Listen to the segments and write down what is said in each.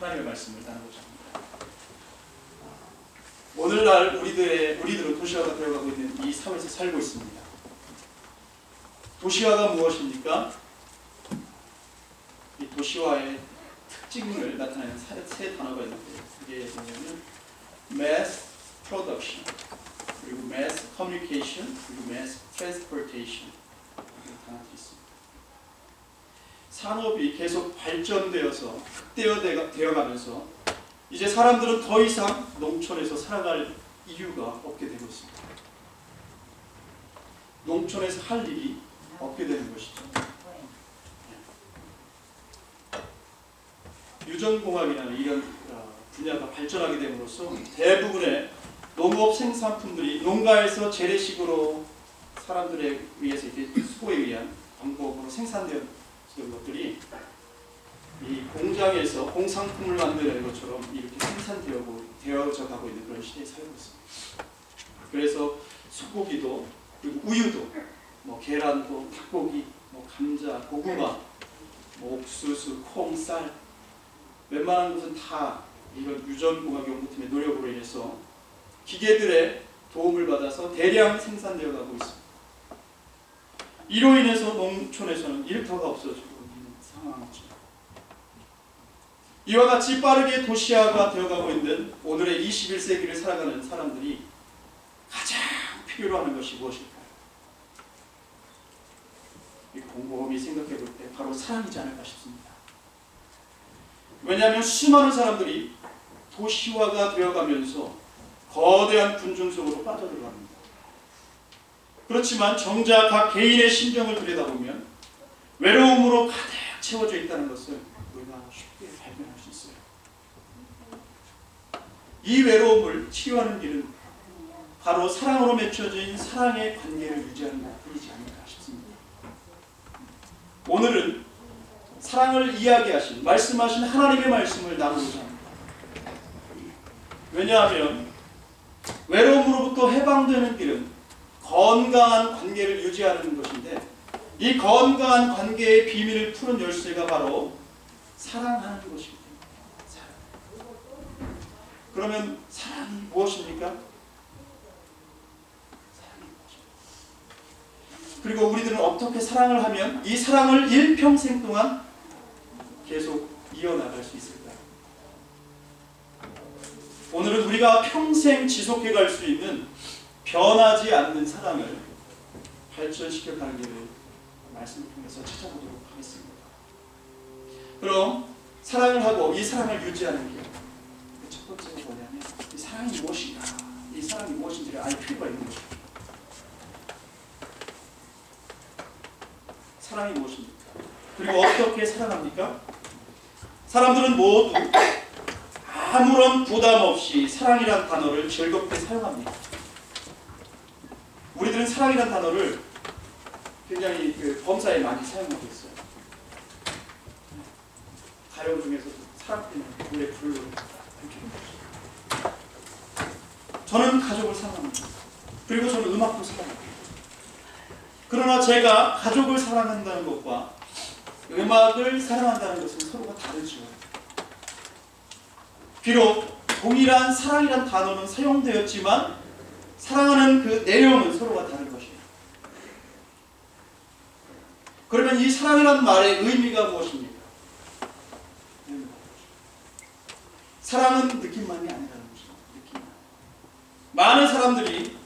하나님의 말씀을 나누고자 합니다. 오늘날 우리들은 도시화가 되어가고 있는 이 사회에서 살고 있습니다. 도시화가 무엇입니까? 이 도시화의 특징을 나타내는 세 단어가 있는데, 그게 뭐냐면 mass production, 그리고 mass communication, 그리고 mass transportation 이렇게 단어들이 있습니다. 산업이 계속 발전되어서 극대화되어가면서 이제 사람들은 더 이상 농촌에서 살아갈 이유가 없게 되고 있습니다. 농촌에서 할 일이 없게 되는 것이죠. 유전공학이라는 이런 분야가 발전하게 됨으로써 대부분의 농업 생산품들이 농가에서 재래식으로 사람들에 의해서 이렇게 수고에 의한 방법으로 생산되었던 것들이 이 공장에서 공상품을 만드는 것처럼 이렇게 생산되어져 가고 있는 그런 시대에 살고 있습니다. 그래서 소고기도, 그리고 우유도, 계란도, 닭고기, 감자, 고구마, 옥수수, 콩, 쌀, 웬만한 것은 다 이런 유전공학연구팀의 노력으로 인해서 기계들의 도움을 받아서 대량 생산되어 가고 있습니다. 이로 인해서 농촌에서는 일터가 없어지고 있는 상황이죠. 이와 같이 빠르게 도시화가 되어가고 있는 오늘의 21세기를 살아가는 사람들이 가장 필요로 하는 것이 무엇일까요? 곰곰이 생각해 볼 때 바로 사랑이지 않을까 싶습니다. 왜냐하면 수많은 사람들이 도시화가 되어가면서 거대한 군중 속으로 빠져들어갑니다. 그렇지만 정작 각 개인의 심정을 들여다보면 외로움으로 가득 채워져 있다는 것을 우리가 쉽게 발견할 수 있어요. 이 외로움을 치유하는 길은 바로 사랑으로 맺혀진 사랑의 관계를 유지하는 것뿐이지 않을까 싶습니다. 오늘은 사랑을 이야기하신, 말씀하신 하나님의 말씀을 나누고자 합니다. 왜냐하면 외로움으로부터 해방되는 길은 건강한 관계를 유지하는 것인데, 이 건강한 관계의 비밀을 푸는 열쇠가 바로 사랑하는 것이기 때문입니다. 사랑. 그러면 사랑이 무엇입니까? 사랑이 무엇입니까? 그리고 우리들은 어떻게 사랑을 하면 이 사랑을 일평생 동안 계속 이어나갈 수 있을까요? 오늘은 우리가 평생 지속해 갈 수 있는 변하지 않는 사랑을 발전시켜 가는 길을 말씀을 통해서 찾아보도록 하겠습니다. 그럼 사랑을 하고 이 사랑을 유지하는 길, 첫 번째가 뭐냐면 이 사랑이 무엇인가, 이 사랑이 무엇인지를 알 필요가 있는 것입니다. 사랑이 무엇입니까? 그리고 어떻게 사랑합니까? 사람들은 모두 아무런 부담 없이 사랑이란 단어를 즐겁게 사용합니다. 우리들은 사랑이란 단어를 굉장히 범사에 많이 사용하고 있어요. 가요 중에서도 사랑 때문에 노래 부르는 저는 가족을 사랑합니다. 그리고 저는 음악도 사랑합니다. 그러나 제가 가족을 사랑한다는 것과 음악을 사랑한다는 것은 서로가 다르죠. 비록 동일한 사랑이란 단어는 사용되었지만 사랑하는 그 내용은 서로가 다른 것이에요. 그러면 이 사랑이란 말의 의미가 무엇입니까? 사랑은 느낌만이 아니라는 것이죠. 느낌. 많은 사람들이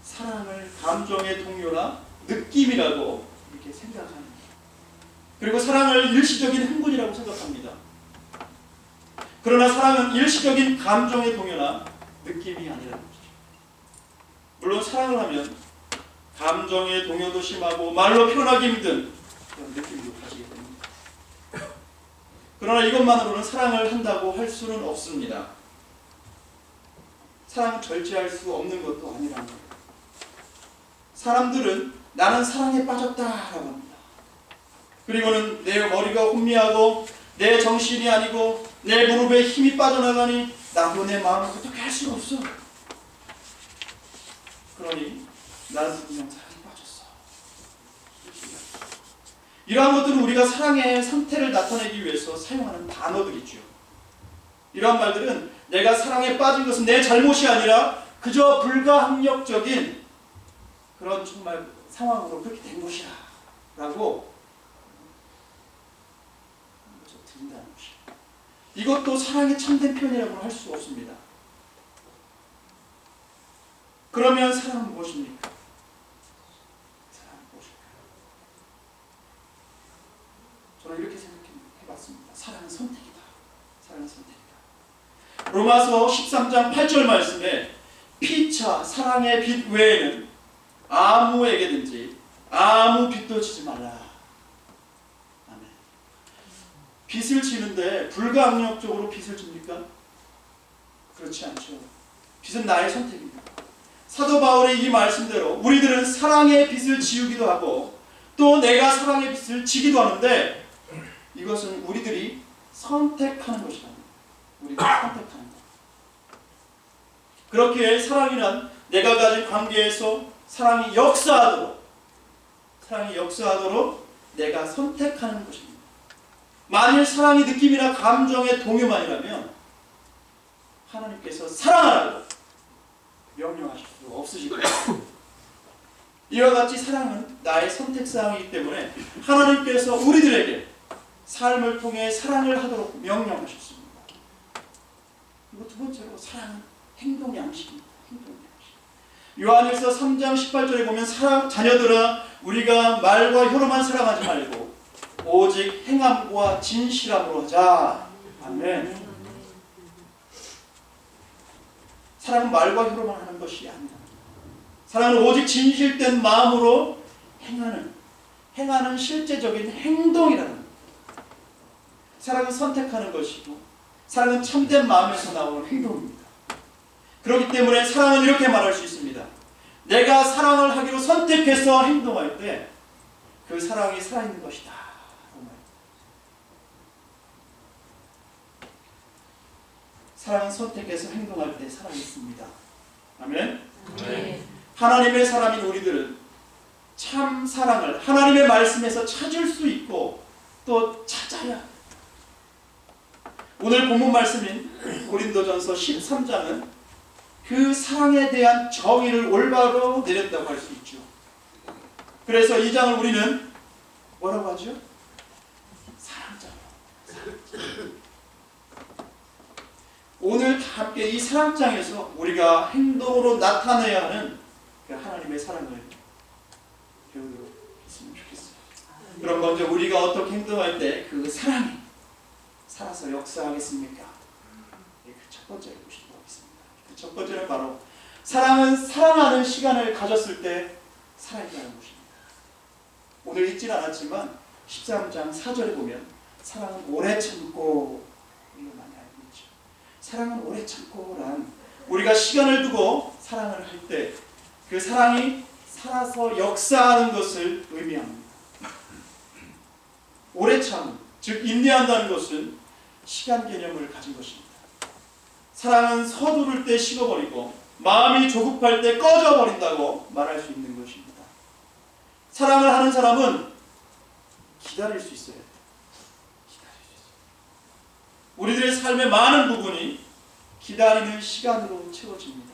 사랑을 감정의 동요나 느낌이라고 이렇게 생각합니다. 그리고 사랑을 일시적인 흥분이라고 생각합니다. 그러나 사랑은 일시적인 감정의 동요나 느낌이 아니라는 것이죠. 물론 사랑을 하면 감정의 동요도 심하고 말로 표현하기 힘든 그런 느낌도 가지게 됩니다. 그러나 이것만으로는 사랑을 한다고 할 수는 없습니다. 사랑은 절제할 수 없는 것도 아니라는 거예요. 사람들은 나는 사랑에 빠졌다라고 합니다. 그리고는 내 머리가 혼미하고 내 정신이 아니고 내 무릎에 힘이 빠져나가니 나도 내 마음을 어떻게 할 수가 없어. 그러니 나는 그냥 사랑에 빠졌어. 이러한 것들은 우리가 사랑의 상태를 나타내기 위해서 사용하는 단어들이죠. 이러한 말들은 내가 사랑에 빠진 것은 내 잘못이 아니라 그저 불가항력적인 그런 정말 상황으로 그렇게 된 것이야 라고 드린다는 것이에요. 이것도 사랑의 참된 표현이라고 할 수 없습니다. 그러면 사랑은 무엇입니까? 사랑은 무엇일까요? 저는 이렇게 생각해봤습니다. 사랑은 선택이다. 사랑은 선택이다. 로마서 13장 8절 말씀에 피차 사랑의 빚 외에는 아무에게든지 아무 빚도 지지 말라. 아멘. 빚을 지는데 불가항력적으로 빚을 집니까? 그렇지 않죠. 빚은 나의 선택입니다. 사도 바울의 이 말씀대로 우리들은 사랑의 빚을 지우기도 하고 또 내가 사랑의 빚을 지기도 하는데 이것은 우리들이 선택하는 것이다. 우리가 선택하는 것. 그렇기에 사랑이란 내가 가진 관계에서 사랑이 역사하도록 내가 선택하는 것입니다. 만일 사랑이 느낌이나 감정의 동요만이라면 하나님께서 사랑하라고 명령하실 수 없으시고 이와 같이 사랑은 나의 선택사항이기 때문에 하나님께서 우리들에게 삶을 통해 사랑을 하도록 명령하셨습니다. 그리고 두 번째로 사랑은 행동 양식입니다. 행동 양식. 요한일서 3장 18절에 보면 자녀들아 우리가 말과 혀로만 사랑하지 말고 오직 행함과 진실함으로 하자. 아멘. 사랑은 말과 혀로만 하는 것이 아니다. 사랑은 오직 진실된 마음으로 행하는 실제적인 행동이라는 것. 사랑은 선택하는 것이고 사랑은 참된 마음에서 나오는 행동입니다. 그렇기 때문에 사랑은 이렇게 말할 수 있습니다. 내가 사랑을 하기로 선택해서 행동할 때 그 사랑이 살아있는 것이다. 사랑은 선택해서 행동할 때 살아있습니다. 아멘. 네. 하나님의 사람인 우리들은 참 사랑을 하나님의 말씀에서 찾을 수 있고 또 찾아야 합니다. 오늘 본문 말씀인 고린도전서 13장은 그 사랑에 대한 정의를 올바로 내렸다고 할 수 있죠. 그래서 이 장을 우리는 뭐라고 하죠? 사랑장. 오늘 다 함께 이 사랑장에서 우리가 행동으로 나타내야 하는 그 하나님의 사랑을 배우도록 했으면 좋겠어요. 그럼 먼저 우리가 어떻게 행동할 때 그 사랑이 살아서 역사하겠습니까? 그 첫 번째를 보시도록 하겠습니다. 그 첫 번째는 바로 사랑은 사랑하는 시간을 가졌을 때 살아있다는 것입니다. 오늘 읽진 않았지만 13장 4절에 보면 사랑은 오래 참고 이거 많이 알고 있죠. 사랑은 오래 참고란 우리가 시간을 두고 사랑을 할 때 그 사랑이 살아서 역사하는 것을 의미합니다. 오래 참, 즉 인내한다는 것은 시간 개념을 가진 것입니다. 사랑은 서두를 때 식어버리고 마음이 조급할 때 꺼져버린다고 말할 수 있는 것입니다. 사랑을 하는 사람은 기다릴 수 있어요. 우리들의 삶의 많은 부분이 기다리는 시간으로 채워집니다.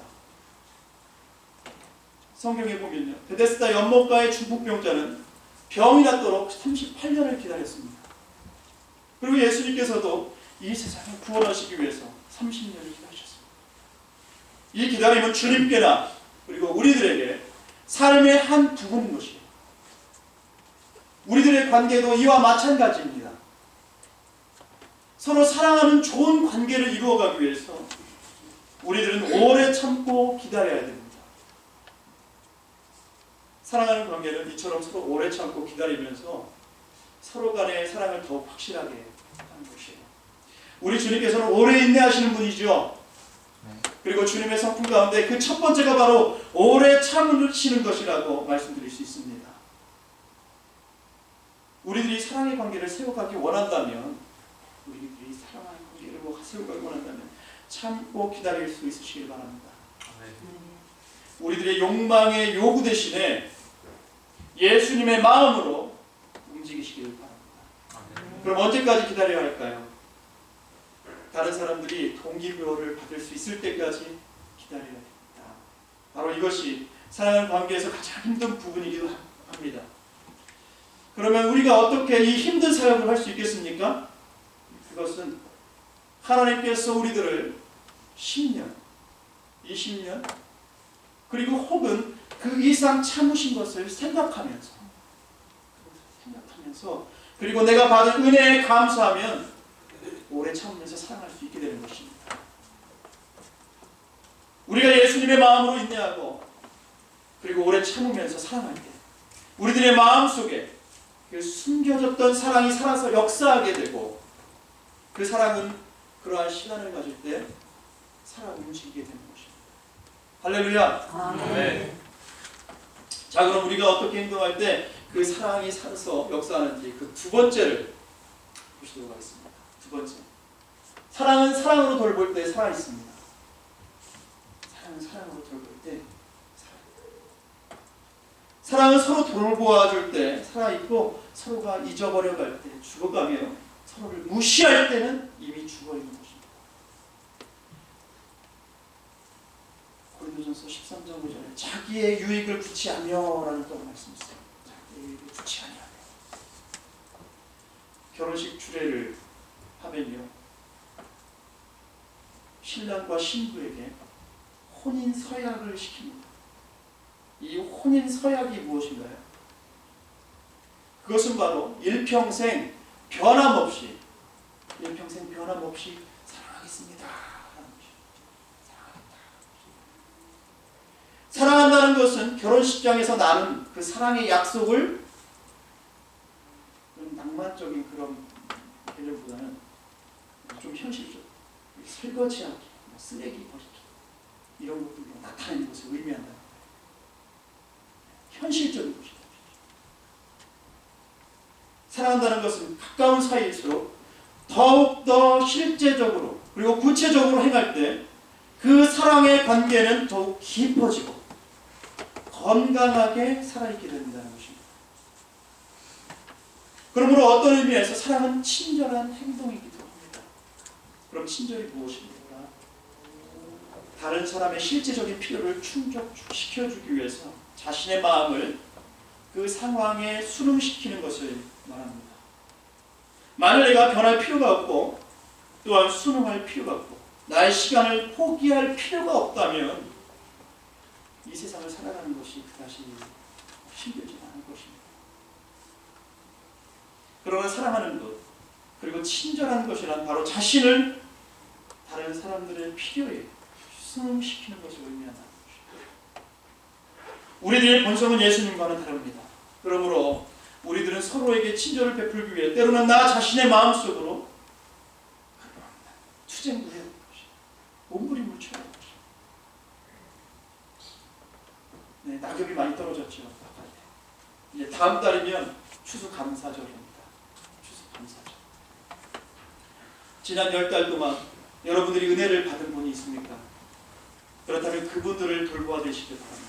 성경에 보면요, 베데스다 연못가의 중풍병자는 병이 낫도록 38년을 기다렸습니다. 그리고 예수님께서도 이 세상을 구원하시기 위해서 30년을 기다리셨습니다. 이 기다림은 주님께나 그리고 우리들에게 삶의 한 부분인 것이에요. 우리들의 관계도 이와 마찬가지입니다. 서로 사랑하는 좋은 관계를 이루어가기 위해서 우리들은 오래 참고 기다려야 됩니다. 사랑하는 관계는 이처럼 서로 오래 참고 기다리면서 서로 간의 사랑을 더욱 확실하게 하는 것이에요. 우리 주님께서는 오래 인내하시는 분이죠. 그리고 주님의 성품 가운데 그 첫 번째가 바로 오래 참으시는 것이라고 말씀드릴 수 있습니다. 우리들이 사랑의 관계를 세워가기 원한다면 우리들이 사랑하는 관계를 세워가기 원한다면 참고 기다릴 수 있으시길 바랍니다. 우리들의 욕망의 요구 대신에 예수님의 마음으로 움직이시기를 바랍니다. 그럼 언제까지 기다려야 할까요? 다른 사람들이 동기부여를 받을 수 있을 때까지 기다려야 됩니다. 바로 이것이 사랑하는 관계에서 가장 힘든 부분이기도 합니다. 그러면 우리가 어떻게 이 힘든 사역을 할 수 있겠습니까? 그것은 하나님께서 우리들을 10년, 20년, 그리고 혹은 그 이상 참으신 것을 생각하면서 그리고 내가 받은 은혜에 감사하면 오래 참으면서 사랑할 수 있게 되는 것입니다. 우리가 예수님의 마음으로 인내하고 그리고 오래 참으면서 사랑할 때 우리들의 마음속에 그 숨겨졌던 사랑이 살아서 역사하게 되고 그 사랑은 그러한 시간을 가질 때 살아 움직이게 되는 것입니다. 할렐루야. 아멘. 자, 그럼 우리가 어떻게 행동할 때 그 사랑이 살아서 역사하는지 그 두 번째를 보시도록 하겠습니다. 두 번째, 사랑은 사랑으로 돌볼 때 살아있습니다. 사랑은 사랑으로 돌볼 때 사랑은 서로 돌보아줄 때 살아있고 서로가 잊어버려갈 때 죽어가며 서로를 무시할 때는 이미 죽어있는 것입니다. 고린도전서 13장 5절에 자기의 유익을 구치하며 라는 또한 말씀이 있어요. 자기의 유익을 구치하며. 결혼식 주례를 하면요, 신랑과 신부에게 혼인 서약을 시킵니다. 이 혼인 서약이 무엇인가요? 그것은 바로 일평생 변함없이 사랑하겠습니다 하는 것입니다. 사랑한다는 것은 결혼식장에서 나눈 그 사랑의 약속을 낭만적인 그런 개념보다는 좀 현실적, 설거지하기, 쓰레기 버리기 이런 것들로 나타내는 것을 의미한다. 현실적인 것이다. 사랑한다는 것은 가까운 사이일수록 더욱더 실제적으로 그리고 구체적으로 행할 때 그 사랑의 관계는 더욱 깊어지고 건강하게 살아있게 된다는 것입니다. 그러므로 어떤 의미에서 사랑은 친절한 행동이기도 합니다. 그럼 친절이 무엇입니까? 다른 사람의 실제적인 필요를 충족시켜주기 위해서 자신의 마음을 그 상황에 순응시키는 것을 말합니다. 만일 내가 변할 필요가 없고 또한 순응할 필요가 없고 나의 시간을 포기할 필요가 없다면 이 세상을 살아가는 것이 그다지 힘들지 않을 것입니다. 그러나 사랑하는 것 그리고 친절한 것이란 바로 자신을 다른 사람들의 필요에 순응시키는 것을 의미한다는 것입니다. 우리들의 본성은 예수님과는 다릅니다. 그러므로 우리들은 서로에게 친절을 베풀기 위해 때로는 나 자신의 마음속으로 투쟁도 해야 하는 것입니다. 몸부림을 쳐야 하는 것입니다. 네, 낙엽이 많이 떨어졌죠. 이제 다음 달이면 추수감사절입니다. 추수감사절. 지난 10달 동안 여러분들이 은혜를 받은 분이 있습니까? 그렇다면 그분들을 돌보아 주시길 바랍니다.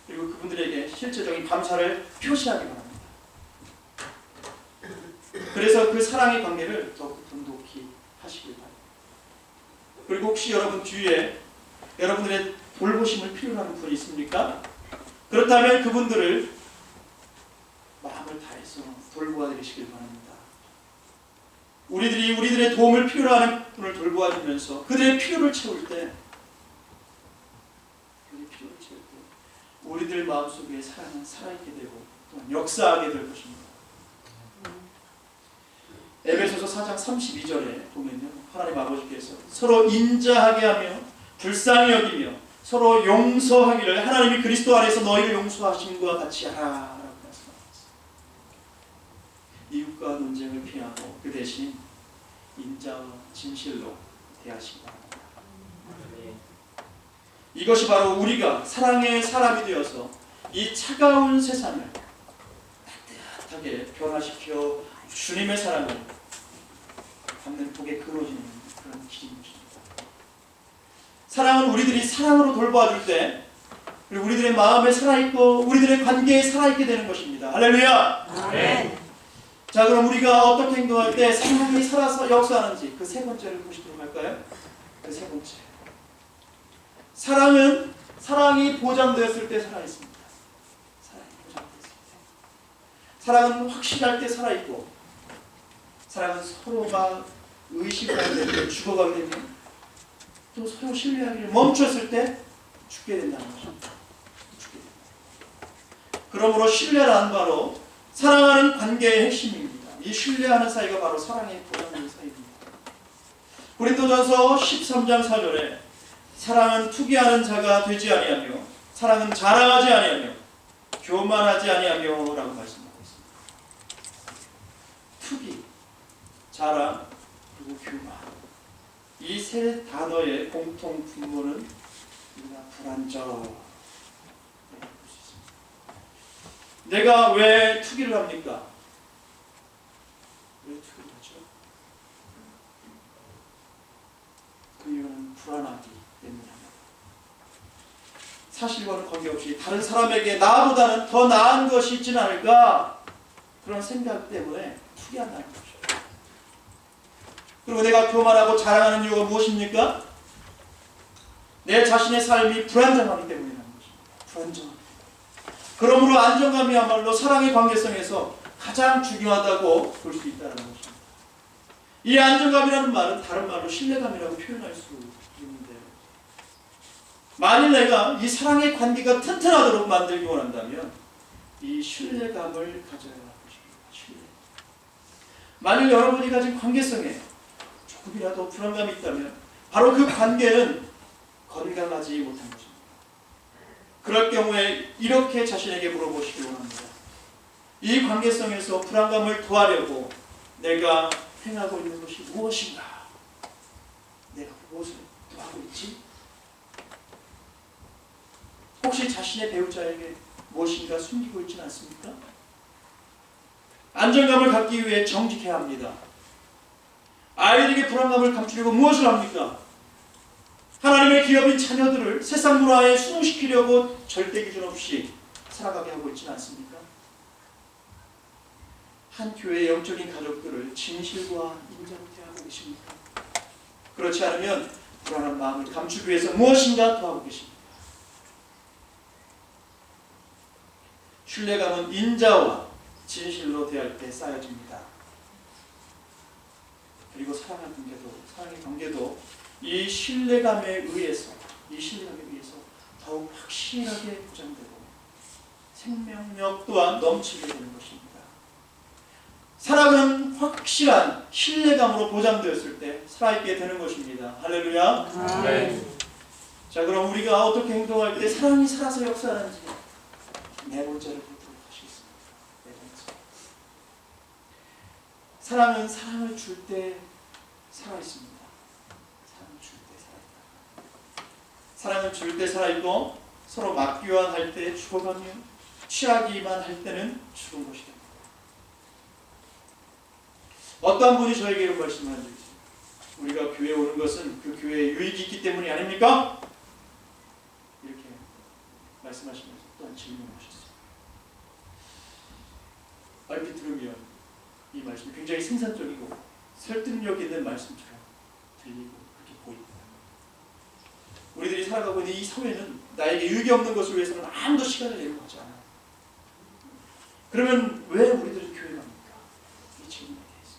그리고 그분들에게 실제적인 감사를 표시하기 바랍니다. 그래서 그 사랑의 관계를 더욱 돈독히 하시길 바랍니다. 그리고 혹시 여러분 주위에 여러분들의 돌보심을 필요로 하는 분이 있습니까? 그렇다면 그분들을 마음을 다해서 돌보아 드리시길 바랍니다. 우리들의 도움을 필요로 하는 분을 돌보아 주면서 그들의 필요를 채울 때 우리들 마음속에 사랑은 살아있게 되고 또한 역사하게 될 것입니다. 에베소서 4장 32절에 보면요, 하나님 아버지께서 서로 인자하게 하며 불쌍히 여기며 서로 용서하기를 하나님이 그리스도 안에서 너희를 용서하심과 같이 하라 라고 말씀하셨습니다. 이웃과 논쟁을 피하고 그 대신 인자와 진실로 대하시기 바랍니다. 이것이 바로 우리가 사랑의 사람이 되어서 이 차가운 세상을 따뜻하게 변화시켜 주님의 사랑을 받는 복에 그루어지는 그런 길인 것입니다. 사랑은 우리들이 사랑으로 돌보아줄 때 그리고 우리들의 마음에 살아있고 우리들의 관계에 살아있게 되는 것입니다. 할렐루야. 아멘. 자, 그럼 우리가 어떻게 행동할 때 사랑이 살아서 역사하는지 그 세 번째를 보시도록 할까요? 그 세 번째, 사랑이 보장되었을 때 살아있습니다. 사랑이 보장되었을 때, 사랑은 확실할 때 살아있고, 사랑은 서로가 의식을 하게 되면 죽어가게 되면, 또 서로 신뢰하기를 멈췄을 때 죽게 된다는 것입니다. 죽게 된다. 그러므로 신뢰란 바로 사랑하는 관계의 핵심입니다. 이 신뢰하는 사이가 바로 사랑의 보장되는 사이입니다. 고린도전서 13장 4절에 사랑은 투기하는 자가 되지 아니하며 사랑은 자랑하지 아니하며 교만하지 아니하며 라고 말씀하고 있습니다. 투기, 자랑, 그리고 교만, 이 세 단어의 공통 분모는 우리가 불완전. 내가 왜 투기를 합니까? 왜 투기를 하죠? 그 이유는 불안하기 때문입니다. 사실과는 관계없이 다른 사람에게 나보다는 더 나은 것이 있지는 않을까? 그런 생각 때문에 투기한다는 거죠. 그리고 내가 교만하고 자랑하는 이유가 무엇입니까? 내 자신의 삶이 불안정하기 때문이라는 것입니다. 불안정하기. 그러므로 안정감이야말로 사랑의 관계성에서 가장 중요하다고 볼 수 있다는 것입니다. 이 안정감이라는 말은 다른 말로 신뢰감이라고 표현할 수 있는데요. 만일 내가 이 사랑의 관계가 튼튼하도록 만들기 원한다면 이 신뢰감을 가져야 할 것입니다. 신뢰. 만일 여러분이 가진 관계성에 조금이라도 불안감이 있다면 바로 그 관계는 건강하지 못한 것입니다. 그럴 경우에 이렇게 자신에게 물어보시기 원합니다. 이 관계성에서 불안감을 더하려고 내가 행하고 있는 것이 무엇인가? 내가 무엇을 하고 있지? 혹시 자신의 배우자에게 무엇인가 숨기고 있지는 않습니까? 안정감을 갖기 위해 정직해야 합니다. 아이들에게 불안감을 감추려고 무엇을 합니까? 하나님의 기업인 자녀들을 세상 문화에 순응시키려고 절대 기준 없이 살아가게 하고 있지는 않습니까? 한 교회의 영적인 가족들을 진실과 인자로 대하고 계십니까? 그렇지 않으면 불안한 마음을 감추기 위해서 무엇인가 더 하고 계십니까? 신뢰감은 인자와 진실로 대할 때 쌓여집니다. 그리고 사랑의 관계도 이 신뢰감에 의해서 더욱 확실하게 보장되고 생명력 또한 넘치게 되는 것입니다. 사랑은 확실한 신뢰감으로 보장되었을 때 살아있게 되는 것입니다. 할렐루야. 네. 자, 그럼 우리가 어떻게 행동할 때 사랑이 살아서 역사하는지 네 번째를 보도록 하시겠습니다. 네 번째. 사랑은 사랑을 줄 때 살아있습니다. 사랑을 줄 때 살아있고 서로 맞기만 할 때 죽어가며 취하기만 할 때는 죽은 것이 됩니다. 어떤 분이 저에게 이런 말씀을 한 적이 있어요. 우리가 교회에 오는 것은 그 교회에 유익이 있기 때문이 아닙니까? 이렇게 말씀하시면서 또한 질문을 하셨어요. 얼핏 들으면 이 말씀이 굉장히 생산적이고 설득력 있는 말씀처럼 들리고 그렇게 보입니다. 우리들이 살아가고 있는 이 사회는 나에게 유익이 없는 것을 위해서는 아무도 시간을 내려고 하지 않아요. 그러면 왜 우리들은 교회에 갑니까? 이 질문에 대해서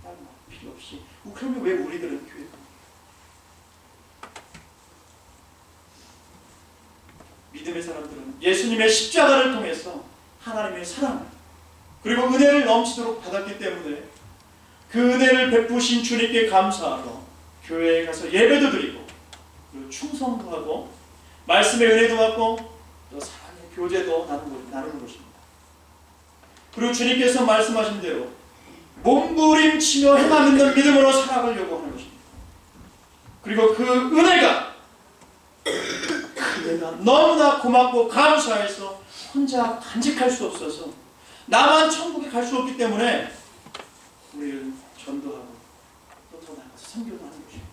다른 말 필요 없이 그러면 왜 우리들은 교회에 갑니까? 믿음의 사람들은 예수님의 십자가를 통해서 하나님의 사랑 그리고 은혜를 넘치도록 받았기 때문에 그 은혜를 베푸신 주님께 감사하러 교회에 가서 예배도 드리고 그리고 충성도 하고 말씀의 은혜도 받고 또 사랑의 교제도 나누는 것입니다. 그리고 주님께서 말씀하신 대로 몸부림치며 행함 있는 믿음으로 살아가려고 하는 것입니다. 그리고 그 은혜가 너무나 고맙고 감사해서 혼자 간직할 수 없어서 나만 천국에 갈 수 없기 때문에 우리는 전도하고 또 더 나아가서 선교도 하는 것입니다.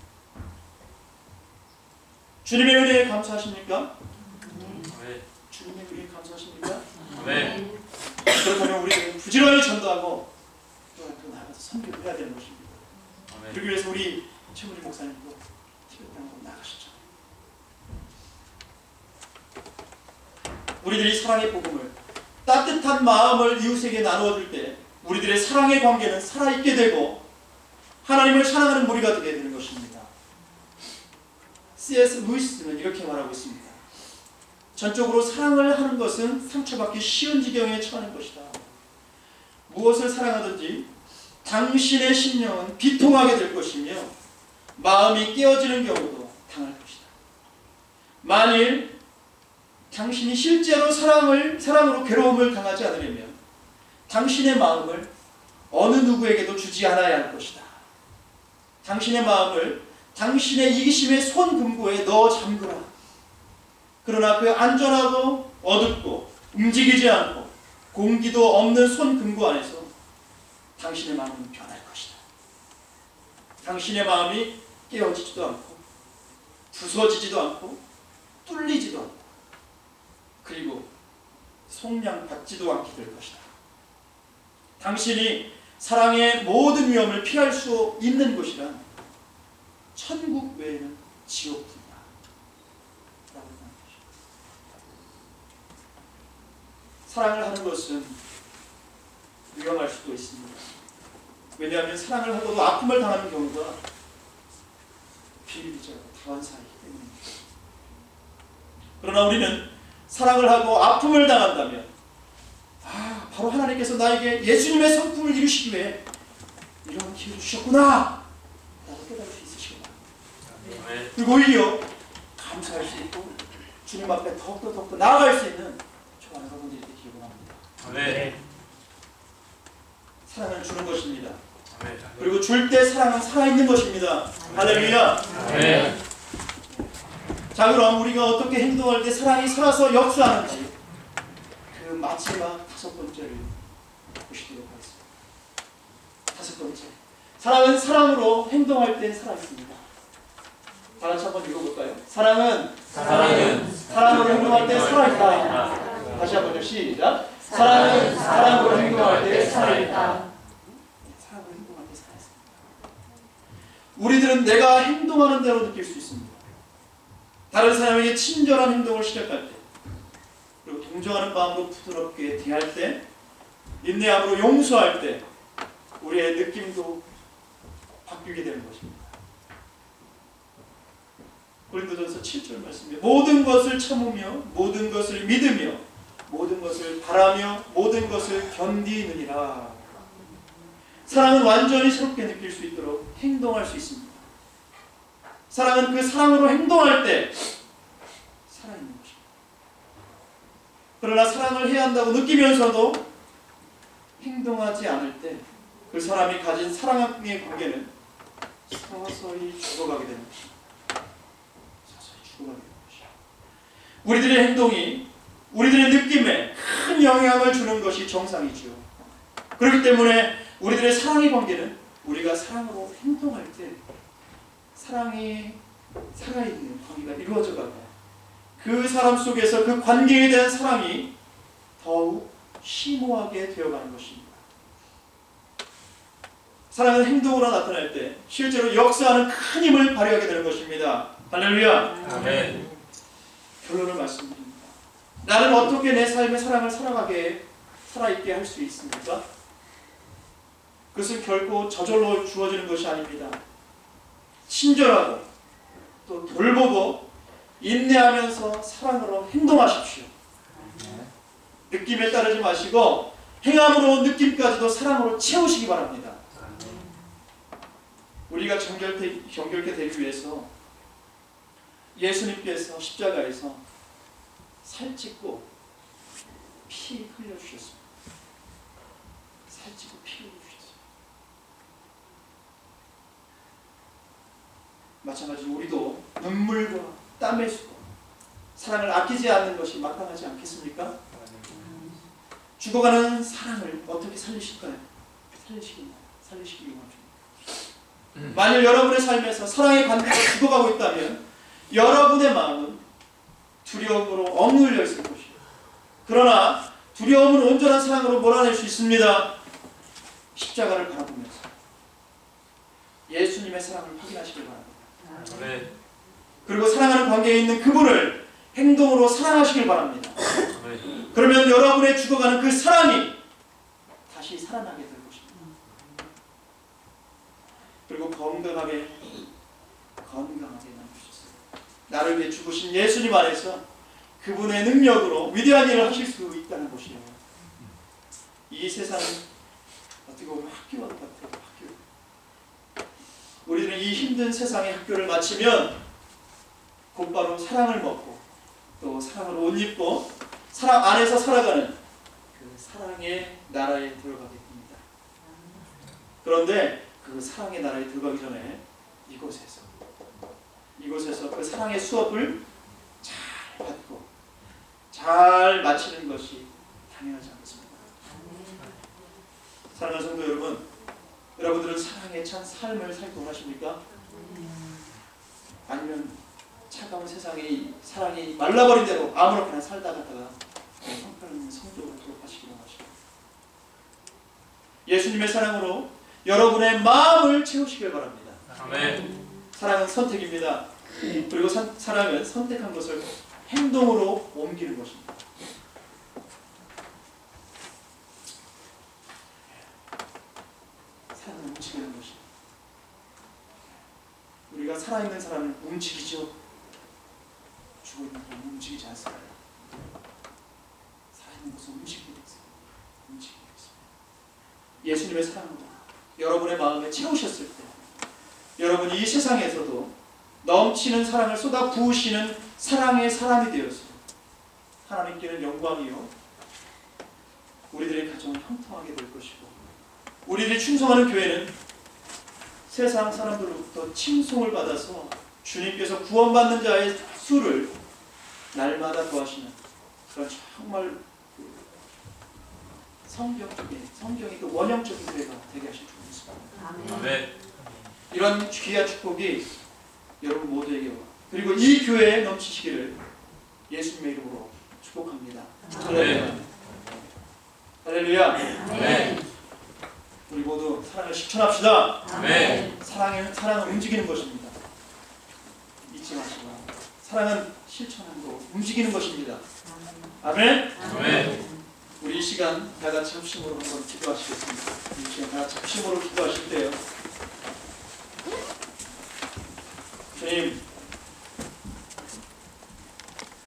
주님의 은혜에 감사하십니까? 아멘. 주님의 은혜에 감사하십니까? 아멘. 그렇다면 우리는 부지런히 전도하고 또한 또 나가서 선교를 해야 되는 것입니다. 아멘. 그러기 위해서 우리 최문희 목사님도 티베트 땅으로 나가셨죠. 우리들이 사랑의 복음을 따뜻한 마음을 이웃에게 나누어줄 때 우리들의 사랑의 관계는 살아있게 되고 하나님을 사랑하는 무리가 되게 되는 것입니다. C.S. 루이스는 이렇게 말하고 있습니다. 전적으로 사랑을 하는 것은 상처받기 쉬운 지경에 처하는 것이다. 무엇을 사랑하든지 당신의 심령은 비통하게 될 것이며 마음이 깨어지는 경우도 당할 것이다. 만일 당신이 실제로 사랑으로 괴로움을 당하지 않으려면 당신의 마음을 어느 누구에게도 주지 않아야 할 것이다. 당신의 마음을 당신의 이기심의 손금고에 넣어 잠그라. 그러나 그 안전하고 어둡고 움직이지 않고 공기도 없는 손금고 안에서 당신의 마음은 변할 것이다. 당신의 마음이 깨어지지도 않고 부서지지도 않고 뚫리지도 않고 그리고 속량받지도 않게 될 것이다. 당신이 사랑의 모든 위험을 피할 수 있는 곳이란 천국 외에는 지옥뿐이다. 라고 하는 것입니다. 사랑을 하는 것은 위험할 수도 있습니다. 왜냐하면 사랑을 하고도 아픔을 당하는 경우가 비일비재하고 다반사이기 때문입니다. 그러나 우리는 사랑을 하고 아픔을 당한다면 바로 하나님께서 나에게 예수님의 성품을 이루시기 위해 이런 기회를 주셨구나 라고 깨달을 수 있으시기 바랍니다. 그리고 오히려 감사할 수 있고 주님 앞에 더욱더 나아갈 수 있는 저와 여러분들이 되기를 원합니다. 아멘. 사랑을 주는 것입니다. 아멘. 그리고 줄 때 사랑은 살아있는 것입니다. 할렐루야. 아멘. 자, 그럼 우리가 어떻게 행동할 때 사랑이 살아서 역사하는지 그 마지막 5번째를 보시도록 하겠습니다. 5번째, 사랑은 사랑으로 행동할 때 살아있습니다. 다 같이 한번 읽어볼까요? 사랑은 사랑으로 행동할 때 살아있다. 다시 한번요. 시작. 사랑은 사랑으로 행동할 때 살아있다. 사랑으로 행동할 때 살아있습니다. 우리들은 내가 행동하는 대로 느낄 수 있습니다. 다른 사람에게 친절한 행동을 시작할 때, 그리고 동정하는 마음으로 부드럽게 대할 때, 인내함으로 용서할 때 우리의 느낌도 바뀌게 되는 것입니다. 고린도전서 7절 말씀에 모든 것을 참으며 모든 것을 믿으며 모든 것을 바라며 모든 것을 견디느니라. 사랑은 완전히 새롭게 느낄 수 있도록 행동할 수 있습니다. 사랑은 그 사랑으로 행동할 때 살아있는 것입니다. 그러나 사랑을 해야 한다고 느끼면서도 행동하지 않을 때 그 사람이 가진 사랑의 관계는 서서히 죽어가게 되는 것입니다. 서서히 죽어가게 되는 것입니다. 우리들의 행동이 우리들의 느낌에 큰 영향을 주는 것이 정상이지요. 그렇기 때문에 우리들의 사랑의 관계는 우리가 사랑으로 행동할 때 사랑이 살아있는 관계가 이루어져 가고 그 사람 속에서 그 관계에 대한 사랑이 더욱 심오하게 되어가는 것입니다. 사랑은 행동으로 나타날 때 실제로 역사하는 큰 힘을 발휘하게 되는 것입니다. 할렐루야. 아멘. 결론을 말씀드립니다. 나는 어떻게 내 삶의 사랑을 살아있게 할 수 있습니까? 그것은 결코 저절로 주어지는 것이 아닙니다. 친절하고 또 돌보고 인내하면서 사랑으로 행동하십시오. 느낌에 따르지 마시고 행함으로 느낌까지도 사랑으로 채우시기 바랍니다. 우리가 정결케 되기 위해서 예수님께서 십자가에서 살찌고 피 흘려주셨습니다. 살찌고 피 흘려주셨습니다. 마찬가지로 우리도 눈물과 땀을 쏟고 사랑을 아끼지 않는 것이 마땅하지 않겠습니까? 죽어가는 사랑을 어떻게 살리실까요? 살리시기 원합니다. 만일 여러분의 삶에서 사랑의 관계가 죽어가고 있다면 여러분의 마음은 두려움으로 억눌려 있을 것이에요. 그러나 두려움은 온전한 사랑으로 몰아낼 수 있습니다. 십자가를 바라보면서 예수님의 사랑을 확인하시길 바랍니다. 아멘. 그리고 사랑하는 관계에 있는 그분을 행동으로 사랑하시길 바랍니다. 아멘. 그러면 여러분의 죽어가는 그 사랑이 다시 살아나게 될 것입니다. 그리고 건강하게 남으셨어요. 나를 위해 죽으신 예수님 안에서 그분의 능력으로 위대한 일을 하실 수 있다는 것이에요. 이 세상은 어떻게 보면 학교와 같아요. 학교. 우리들은 이 힘든 세상의 학교를 마치면 곧바로 사랑을 먹고 또 사랑을 옷 입고 사랑 안에서 살아가는 그 사랑의 나라에 들어가게 됩니다. 그런데 그 사랑의 나라에 들어가기 전에 이곳에서 그 사랑의 수업을 잘 받고 잘 마치는 것이 당연하지 않습니다. 사랑하는 성도 여러분, 여러분들은 사랑에 찬 삶을 살기 원하십니까? 아니면 차가운 세상에 사랑이 말라버린 대로 아무렇게나 살다 갔다가 형편없는 성적으로 돌아가시기 원하십니까? 예수님의 사랑으로 여러분의 마음을 채우시길 바랍니다. 아멘. 사랑은 선택입니다. 그리고 사랑은 선택한 것을 행동으로 옮기는 것입니다. 사랑은 움직이는 것입니다. 우리가 살아있는 사람을 움직이죠. 죽어있는 사람은 움직이지 않습니다. 살아있는 것은 움직이게 됐어요. 움직이게 됐습니다. 예수님의 사랑으로 여러분의 마음에 채우셨을 때 여러분이 이 세상에서도 넘치는 사랑을 쏟아 부으시는 사랑의 사람이 되었어요. 하나님께는 영광이요 우리들의 가정은 형통하게 될 것이고 우리들이 충성하는 교회는 세상 사람들로부터 칭송을 받아서 주님께서 구원받는 자의 수를 날마다 더하시는 그런 정말 성경이 그 원형적인 교회가 되게 하실 줄 믿습니다. 아멘. 이런 귀한 축복이 여러분 모두에게 와 그리고 이 교회에 넘치시기를 예수님의 이름으로 축복합니다. 아멘. 할렐루야. 아멘. 우리 모두 사랑을 실천합시다. 아멘. 사랑은 움직이는 것입니다. 잊지 마시고 사랑은 실천하고 움직이는 것입니다. 아멘. 아멘. 우리 이 시간 다 같이 합심으로 한번 기도하시겠습니다. 이 시간 다 같이 합심으로 기도하실 때요. 주님,